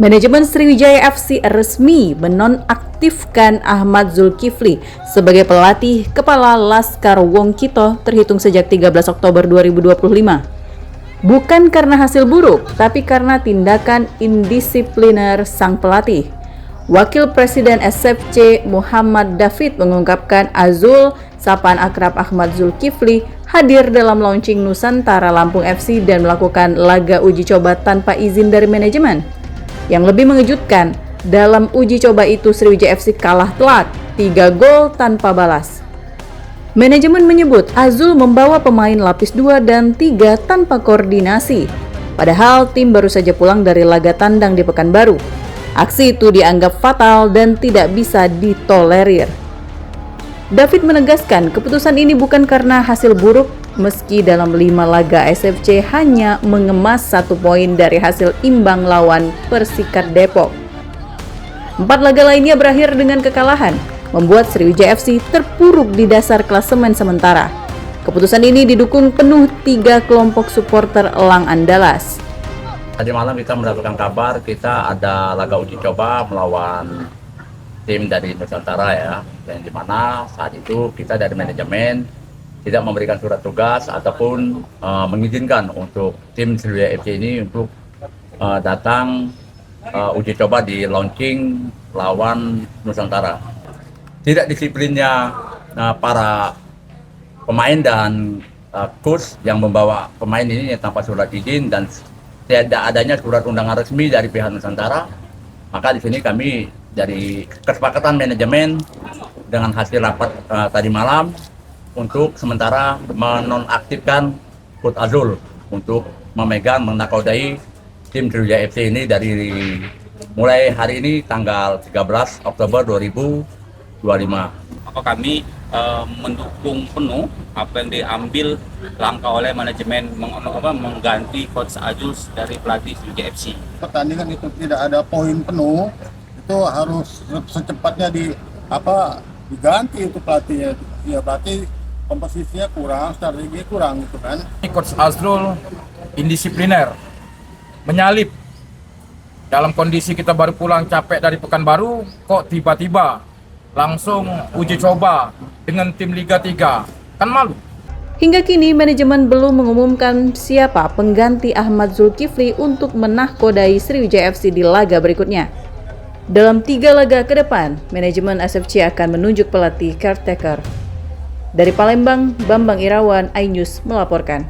Manajemen Sriwijaya FC resmi menonaktifkan Ahmad Zulkifli sebagai pelatih kepala Laskar Wongkito terhitung sejak 13 Oktober 2025. Bukan karena hasil buruk, tapi karena tindakan indisipliner sang pelatih. Wakil Presiden SFC Muhammad David mengungkapkan Azul, sapaan akrab Ahmad Zulkifli, hadir dalam launching Nusantara Lampung FC dan melakukan laga uji coba tanpa izin dari manajemen. Yang lebih mengejutkan, dalam uji coba itu Sriwijaya FC kalah telak, 3 gol tanpa balas. Manajemen menyebut Azul membawa pemain lapis 2 dan 3 tanpa koordinasi. Padahal tim baru saja pulang dari laga tandang di Pekanbaru. Aksi itu dianggap fatal dan tidak bisa ditolerir. David menegaskan keputusan ini bukan karena hasil buruk, meski dalam 5 laga SFC hanya mengemas 1 poin dari hasil imbang lawan Persikad Depok. 4 laga lainnya berakhir dengan kekalahan, membuat Sriwijaya FC terpuruk di dasar klasemen sementara. Keputusan ini didukung penuh 3 kelompok supporter Elang Andalas. Tadi malam kita mendapatkan kabar kita ada laga uji coba melawan tim dari Nusantara ya, yang dimana saat itu kita dari manajemen tidak memberikan surat tugas ataupun mengizinkan untuk tim Sriwijaya FC ini untuk datang uji coba di launching lawan Nusantara. Tidak disiplinnya para pemain dan coach yang membawa pemain ini tanpa surat izin dan tidak adanya surat undangan resmi dari pihak Nusantara, maka di sini kami dari kesepakatan manajemen dengan hasil rapat tadi malam untuk sementara menonaktifkan Coach Azul untuk memegang menakodai tim Sriwijaya FC ini dari mulai hari ini tanggal 13 Oktober 2025. Kami mendukung penuh apa yang diambil langkah oleh manajemen mengganti Coach Azul dari pelatih Sriwijaya FC. Pertandingan itu tidak ada poin penuh, itu harus secepatnya diganti itu pelatihnya. Ya berarti komposisinya kurang, strategi kurang gitu kan. Coach Azrul indisipliner, menyalip. Dalam kondisi kita baru pulang capek dari Pekanbaru, kok tiba-tiba langsung uji coba dengan tim Liga 3. Kan malu. Hingga kini manajemen belum mengumumkan siapa pengganti Ahmad Zulkifli untuk menahkodai Sriwijaya FC di laga berikutnya. Dalam 3 laga ke depan, manajemen SFC akan menunjuk pelatih caretaker. Dari Palembang, Bambang Irawan, iNews melaporkan.